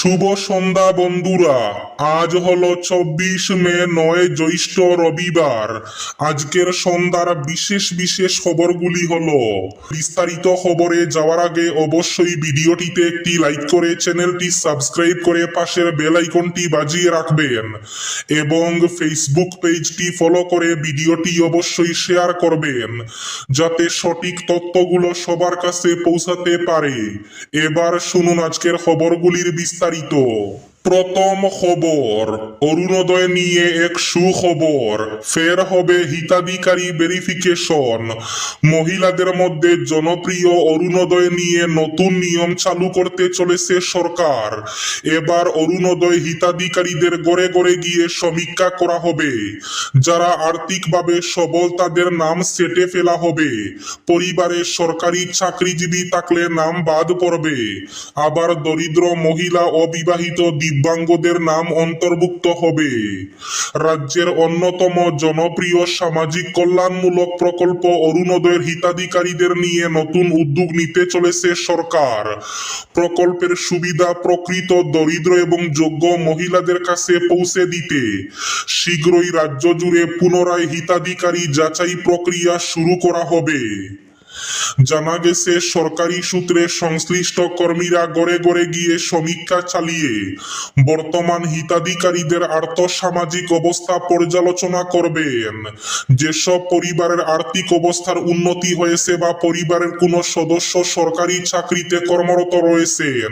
শুভ সন্ধ্যা বন্ধুরা। আজ হলো 24 মে, 9 জ্যৈষ্ঠ, রবিবার। আজকের সন্ধ্যার বিশেষ বিশেষ খবরগুলি হলো, বিস্তারিত খবরে যাওয়ার আগে অবশ্যই ভিডিওটিতে একটি লাইক করে চ্যানেলটি সাবস্ক্রাইব করে পাশের বেল আইকনটি বাজিয়ে রাখবেন এবং ফেসবুক পেজটি ফলো করে ভিডিওটি অবশ্যই শেয়ার করবেন যাতে সঠিক তথ্যগুলো সবার কাছে পৌঁছাতে পারে। এবার শুনুন আজকের খবরগুলির বিস্তারিত। প্রথম খবর, অরুণোদয় নিয়ে এক সুখবর। ফের হবে হিতাধিকারী ভেরিফিকেশন। মহিলাদের মধ্যে জনপ্রিয় অরুণোদয় নিয়ে নতুন নিয়ম চালু করতে চলেছে সরকার। এবার অরুণোদয় হিতাধিকারীদের ঘরে ঘরে গিয়ে সমীক্ষা করা হবে। যারা আর্থিকভাবে সবল তাদের নাম সেটে ফেলা হবে। পরিবারে সরকারি চাকরিজীবী থাকলে নাম বাদ পড়বে। আবার দরিদ্র মহিলা, অবিবাহিত, দিব্যাঙ্গদের নাম অন্তর্ভুক্ত হবে। রাজ্যের অন্যতম জনপ্রিয় সামাজিক কল্যাণমূলক প্রকল্প অরুণোদয়ের হিতাধিকারীদের নিয়ে নতুন উদ্যোগ নিতে চলেছে সরকার। প্রকল্পের সুবিধা প্রকৃত দরিদ্র এবং যোগ্য মহিলাদের কাছে পৌঁছে দিতে শীঘ্রই রাজ্য জুড়ে পুনরায় হিতাধিকারী যাচাই প্রক্রিয়া শুরু করা হবে। জানা গেছে, সরকারি সূত্রে সংশ্লিষ্ট কর্মীরা ঘরে ঘরে গিয়ে সমীক্ষা চালিয়ে বর্তমান হিতাধিকারীদের আর্থসামাজিক অবস্থা পর্যালোচনা করবেন। যেসব পরিবারের আর্থিক অবস্থার উন্নতি হয়েছে বা পরিবারের কোনো সদস্য সরকারি চাকরিতে কর্মরত রয়েছেন,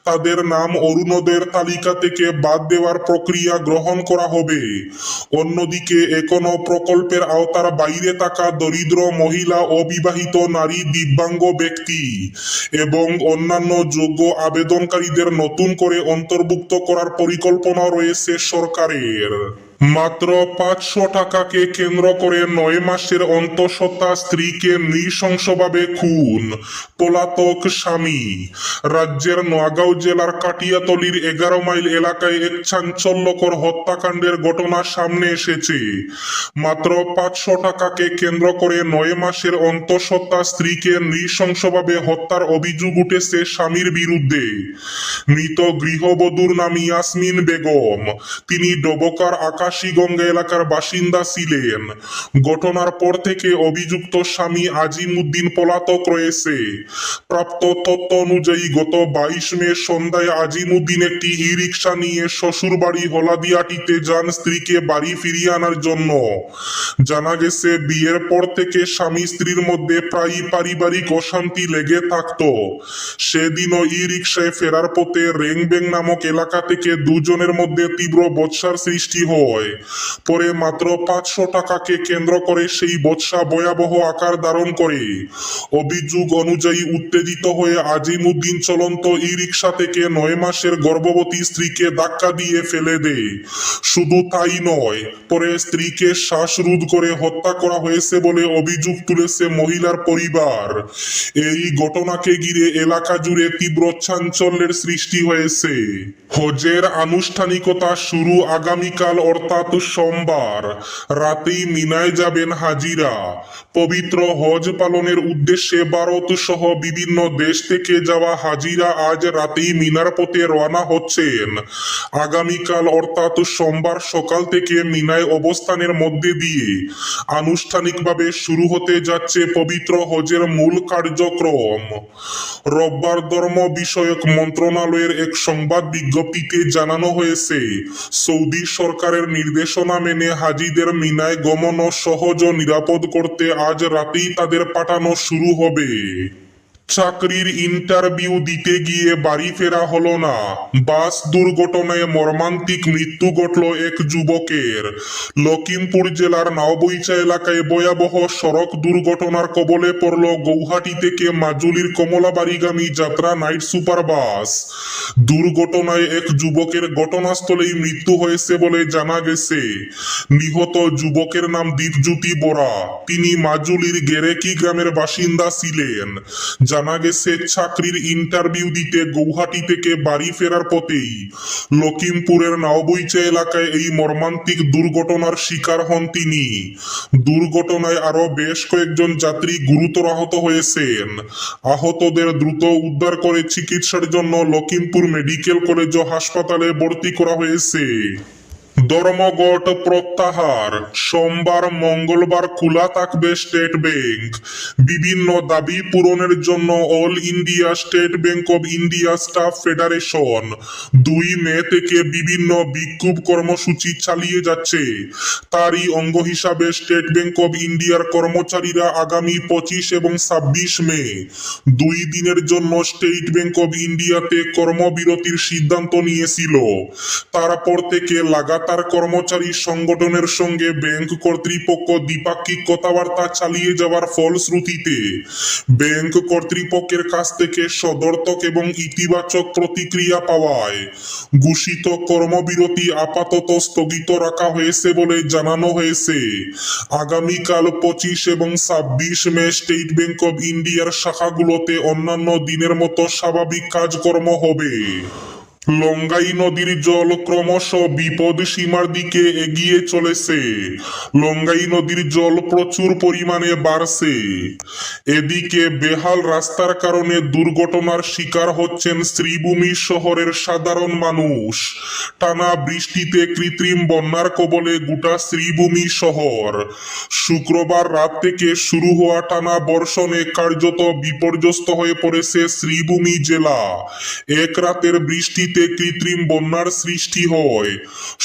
তাদের নাম অরুণোদয়ের তালিকা থেকে বাদ দেওয়ার প্রক্রিয়া গ্রহণ করা হবে। অন্যদিকে এখনো প্রকল্পের আওতার বাইরে থাকা দরিদ্র মহিলা, অবিবাহিত নারী, দিব্যাঙ্গ ব্যক্তি এবং অন্যান্য যোগ্য আবেদনকারীদের নতুন করে অন্তর্ভুক্ত করার পরিকল্পনা রয়েছে সরকারের। মাত্র 500 টাকাকে কেন্দ্র করে 9 মাসের অন্তঃসত্ত্বা স্ত্রীকে নৃশংসভাবে খুন, পলাতক স্বামী। রাজ্যের নোয়াগাঁও জেলার কাটিয়াতলির 11 মাইল এলাকায় এক চাঞ্চল্যকর হত্যাকাণ্ডের ঘটনা সামনে এসেছে। মাত্র 500 টাকাকে কেন্দ্র করে 9 মাসের অন্তঃসত্ত্বা স্ত্রীকে নৃশংসভাবে হত্যার অভিযোগ উঠেছে স্বামীর বিরুদ্ধে। মৃত গৃহবধূর নাম ইয়াসমিন বেগম। তিনি ডবকার আকাশীগঙ্গা এলাকার বাসিন্দা ছিলেন। ঘটনার পর থেকে অভিযুক্ত স্বামী আজিমউদ্দিন পলাতক রয়েছে। প্রাপ্ত তথ্য অনুযায়ী গত 22 মে সন্ধ্যায় আজিমউদ্দিন একটি ই রিক্সা নিয়ে শ্বশুর বাড়ি হলাদিয়াটিতে যান স্ত্রীকে বাড়ি ফিরিয়ে আনার জন্য। জানা গেছে, বিয়ের পর থেকে স্বামী স্ত্রীর মধ্যে প্রায়ই পারিবারিক অশান্তি লেগে থাকত। সেদিনও ই রিক্সায় ফেরার পথে রেংবেং নামক এলাকা থেকে দুজনের মধ্যে তীব্র বচসার সৃষ্টি হয়। পরে মাত্র 500 টাকাকে কেন্দ্র করে সেই বচসা ভয়াবহ আকার ধারণ করে। অভিযোগ অনুযায়ী উত্তেজিত হয়ে আজিমউদ্দিন চলন্ত ই রিক্সা থেকে 9 মাসের গর্ভবতী স্ত্রীকে ধাক্কা দিয়ে ফেলে দেয়। শুধু তাই নয়, পরে স্ত্রীকে শ্বাসরোধ করে হত্যা করা হয়েছে বলে অভিযোগ তুলেছে মহিলার পরিবার। এই ঘটনাকে ঘিরে এলাকা জুড়ে তীব্র চাঞ্চল্যের সৃষ্টি হয়েছে। হজের আনুষ্ঠানিকতা শুরু আগামীকাল অর্থাৎ সোমবার। রাতেই মিনায় যাবেন হাজিরা। পবিত্র হজ পালনের উদ্দেশ্যে ভারত সহ বিভিন্ন দেশ থেকে যাওয়া হাজিরা আজ রাতেই মিনার পথে রওনা হচ্ছেন। আগামীকাল অর্থাৎ সোমবার সকাল থেকে মিনায় অবস্থানের মধ্যে দিয়ে আনুষ্ঠানিকভাবে শুরু হতে যাচ্ছে পবিত্র হজের মূল কার্যক্রম। রোববার ধর্ম বিষয়ক মন্ত্রণালয়ের এক সংবাদ বিজ্ঞপ্তিতে জানানো হয়েছে, সৌদি সরকারের নির্দেশনা মেনে হাজিদের মিনায় গমন সহজ ও নিরাপদ করতে আজ রাতেই তাদের পাঠানো শুরু হবে। চাকরির ইন্টারভিউ দিতে গিয়ে বাড়ি ফেরা হলো না। বাস দুর্ঘটনায় মর্মান্তিক মৃত্যু ঘটল এক যুবকের। লখিমপুর জেলার নাওবৈচা এলাকায় ভয়াবহ সড়ক দুর্ঘটনার কবলে পড়ল গৌহাটি থেকে মাজুলির কমলাবাড়িগামী যাত্রা নাইট সুপার বাস। দুর্ঘটনায় এক যুবকের ঘটনাস্থলেই মৃত্যু হয়েছে বলে জানা গেছে। নিহত যুবকের নাম দীপজ্যোতি বরা। তিনি মাজুলির গেরেকি গ্রামের বাসিন্দা ছিলেন। জানা গেছে চাকরির ইন্টারভিউ দিতে গৌহাটি থেকে বাড়ি ফেরার পথেই লখিমপুরের নাওবইচা এলাকায় এই মর্মান্তিক দুর্ঘটনার শিকার হন তিনি। দুর্ঘটনায় আরো বেশ কয়েকজন যাত্রী গুরুতর আহত হয়েছেন। আহতদের দ্রুত উদ্ধার করে চিকিৎসার জন্য লখিমপুর মেডিকেল কলেজ ও হাসপাতালে ভর্তি করা হয়েছে। ধর্মঘট প্রত্যাহার, সোমবার মঙ্গলবার খোলা থাকবে স্টেট ব্যাংক। বিভিন্ন দাবি পূরণের জন্য all India state bank of India staff federation 2 মে থেকে বিভিন্ন বিক্ষোভ কর্মসূচি চালিয়ে যাচ্ছে। তারই অঙ্গ হিসাবে স্টেট ব্যাংক অব ইন্ডিয়ার কর্মচারীরা আগামী 25 এবং 26 মে 2 দিনের জন্য স্টেট ব্যাংক অব ইন্ডিয়াতে কর্মবিরতির সিদ্ধান্ত নিয়েছিল। তারপর থেকে লাগাতার কর্মচারী সংগঠনের সঙ্গে ব্যাংক কর্তৃপক্ষ দ্বিপাক্ষিক কথাবার্তা চালিয়ে যাওয়ার ফলশ্রুতিতে ব্যাংক কর্তৃপক্ষের কাছ থেকে সদর্থক এবং ইতিবাচক প্রতিক্রিয়া পাওয়ায় ঘোষিত কর্মবিরতি আপাতত স্থগিত রাখা হয়েছে বলে জানানো হয়েছে। আগামীকাল 25 এবং 26 মে স্টেট ব্যাংক অব ইন্ডিয়ার শাখাগুলোতে অন্যান্য দিনের মতো স্বাভাবিক কাজকর্ম হবে। লঙ্গাই নদীর জল ক্রমশ বিপদ সীমার দিকে এগিয়ে চলেছে। লঙ্গাই নদীর জল প্রচুর পরিমাণে বাড়ছে। এদিকে বেহাল রাস্তার কারণে দুর্ঘটনার শিকার হচ্ছেন শ্রীভূমি শহরের সাধারণ মানুষ। টানা বৃষ্টিতে কৃত্রিম বন্যার কবলে গোটা শ্রীভূমি শহর। শুক্রবার রাত থেকে শুরু হওয়া টানা বর্ষণে কার্যত বিপর্যস্ত হয়ে পড়েছে শ্রীভূমি জেলা। এক রাতের বৃষ্টিতে কৃত্রিম বন্যার সৃষ্টি হয়।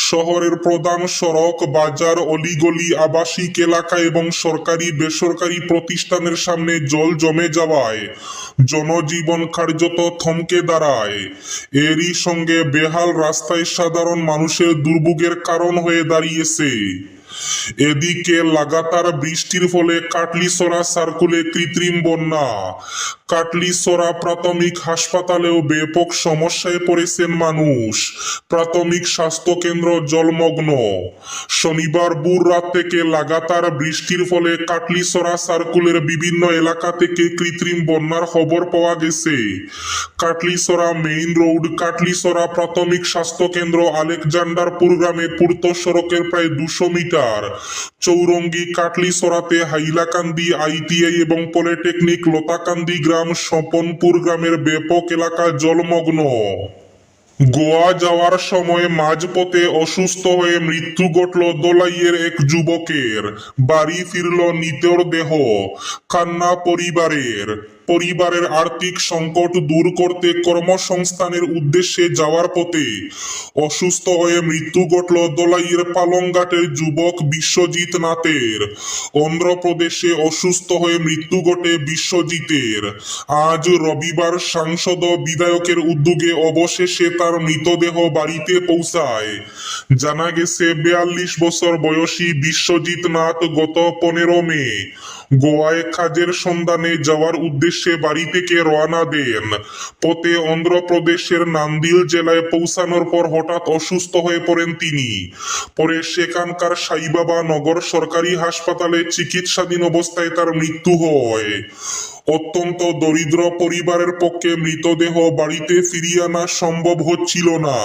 শহরের প্রধান সড়ক, বাজার, অলিগলি, আবাসিক এলাকা এবং সরকারি বেসরকারি প্রতিষ্ঠানের সামনে জল জমে যাওয়ায় জনজীবন কার্যত থমকে দাঁড়ায়। এরই সঙ্গে বেহাল রাস্তায় সাধারণ মানুষের দুর্ভোগের কারণ হয়ে দাঁড়িয়েছে। এদিকে লাগাতার বৃষ্টির ফলে কাটলিছড়া সার্কুলে কৃত্রিম বন্যা। কাটলিছড়া প্রাথমিক হাসপাতালেও ব্যাপক সমস্যায় পড়েছেন মানুষ। প্রাথমিক স্বাস্থ্য কেন্দ্র জলমগ্ন। শনিবার ভোর রাত থেকে লাগাতার বৃষ্টির ফলে কাটলিছড়া সার্কুলের বিভিন্ন এলাকা থেকে কৃত্রিম বন্যার খবর পাওয়া গেছে। কাটলিছড়া মেইন রোড, কাটলিছড়া প্রাথমিক স্বাস্থ্য কেন্দ্র, আলেকজান্ডারপুর গ্রামে পূর্ত সড়কের প্রায় 200 মিটার, চৌরঙ্গি কাটলিছড়াতে হাইলাকান্দি আইটিআই এবং পলিটেকনিক লতাকান্দি গ্রাম, স্বপনপুর গ্রামের ব্যাপক এলাকা জলমগ্ন। গোয়া যাওয়ার সময় মাঝপথে অসুস্থ হয়ে মৃত্যু ঘটল দলাইয়ের এক যুবকের। বাড়ি ফিরল নিতর দেহ। কান্না পরিবারের আর্থিক সংকট দূর করতে কর্মসংস্থানের উদ্দেশ্যে যাওয়ার পথে অসুস্থ হয়ে মৃত্যু ঘটল দলাইয়ের পালংঘাটের যুবক বিশ্বজিৎ নাথের। অন্ধ্রপ্রদেশে অসুস্থ হয়ে মৃত্যু ঘটে বিশ্বজিতের। আজ রবিবার সাংসদ ও বিধায়কের উদ্যোগে অবশেষে তার মৃতদেহ বাড়িতে পৌঁছায়। জানা গেছে 42 বছর বয়সী বিশ্বজিৎ নাথ গত 15 মে গোয়ায় কাজের সন্ধানে যাওয়ার উদ্দেশ্যে বাড়ি থেকে রওনা দেন। পথে অন্ধ্রপ্রদেশের নান্দিল জেলায় পৌঁছানোর পর হঠাৎ অসুস্থ হয়ে পড়েন তিনি। পরে সেখানকার সাইবাবা নগর সরকারি হাসপাতালে চিকিৎসাধীন অবস্থায় তার মৃত্যু হয়। অত্যন্ত দরিদ্র পরিবারের পক্ষে মৃতদেহ বাড়িতে ফিরিয়ে আনা সম্ভব হচ্ছিল না।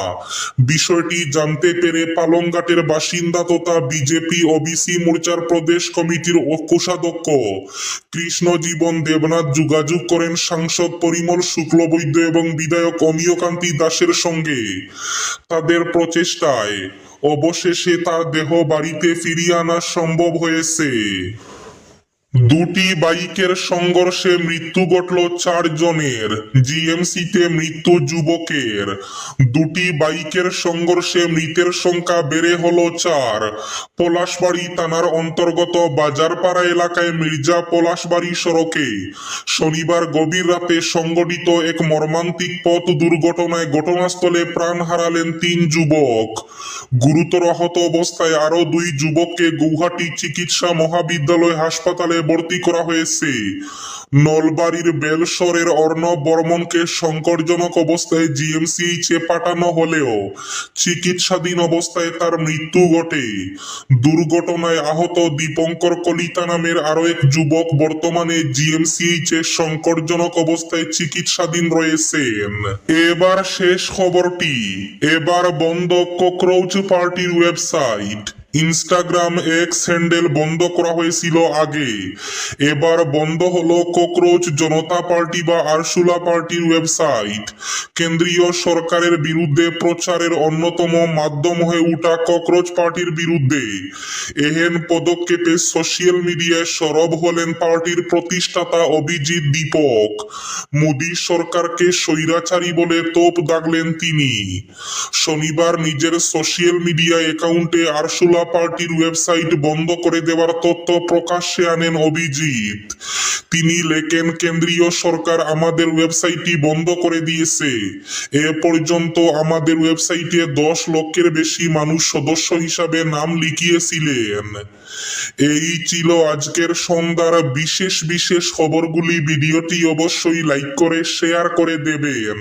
বিষয়টি জানতে পেরে পালংঘাটের বাসিন্দা তথা বিজেপি ওবিসি মোর্চার প্রদেশ কমিটির কোষাধ্যক্ষ কৃষ্ণজীবন দেবনাথ যোগাযোগ করেন সাংসদ পরিমল শুক্লবৈদ্য এবং বিধায়ক অমিয়কান্তি দাসের সঙ্গে। তাদের প্রচেষ্টায় অবশেষে তার দেহ বাড়িতে ফিরিয়ে আনা সম্ভব হয়েছে। দুটি বাইকের সংঘর্ষে মৃত্যু ঘটল 4 জনের। জিএমসিতে মৃত্যু যুবকের। দুটি বাইকের সংঘর্ষে মৃতের সংখ্যা বেড়ে হলো 4। পলাশবাড়ি থানার অন্তর্গত বাজারপাড়া এলাকায় মির্জা পলাশবাড়ি সড়কে শনিবার গভীর রাতে সংঘটিত এক মর্মান্তিক পথ দুর্ঘটনায় ঘটনাস্থলে প্রাণ হারালেন 3 যুবক। গুরুতর আহত অবস্থায় আরো 2 যুবককে গৌহাটি চিকিৎসা মহাবিদ্যালয় হাসপাতালে হাসপাতালে ভর্তি করা হয়েছে। নলবাড়ির বেলসরের অর্ণব বর্মনকে সংকটজনক অবস্থায় জিএমসিএইচে পাঠানো হলেও চিকিৎসাধীন অবস্থায় তার মৃত্যু ঘটে। দুর্ঘটনায় আহত দীপঙ্কর কলিতা নামের আরো এক যুবক বর্তমানে জিএমসিএইচে সংকটজনক অবস্থায় চিকিৎসাধীন রয়েছেন। এবার শেষ খবরটি, এবার বন্ধ ককরোচ পার্টির ওয়েবসাইট। ইনস্টাগ্রাম এক্স হ্যান্ডেল বন্ধ করা হয়েছিল আগে, এবার বন্ধ হলো ককরোচ জনতা পার্টি বা আরসুলা পার্টির ওয়েবসাইট। কেন্দ্রীয় সরকারের বিরুদ্ধে প্রচারের অন্যতম মাধ্যম হয়ে উঠা ককরোচ পার্টির বিরুদ্ধে এহেন পদক্ষেপে সোশ্যাল মিডিয়ায় সরব হলেন পার্টির প্রতিষ্ঠাতা অভিজিৎ দীপক। মোদী সরকারকে স্বৈরাচারী বলে তোপ দাগলেন তিনি। শনিবার নিজের সোশ্যাল মিডিয়া অ্যাকাউন্টে আরসুলা পার্টির ওয়েবসাইট বন্ধ করে দেওয়ার তথ্য প্রকাশ্যে আনেন অভিজিৎ। তিনি লেখেন, কেন্দ্রীয় সরকার আমাদের ওয়েবসাইটটি বন্ধ করে দিয়েছে। এ পর্যন্ত আমাদের ওয়েবসাইটে 10 লক্ষের বেশি মানুষ সদস্য হিসাবে নাম লিখিয়েছিলেন। এই ছিল আজকের সন্ধ্যার বিশেষ খবরগুলি। ভিডিওটি অবশ্যই লাইক করে শেয়ার করে দেবেন।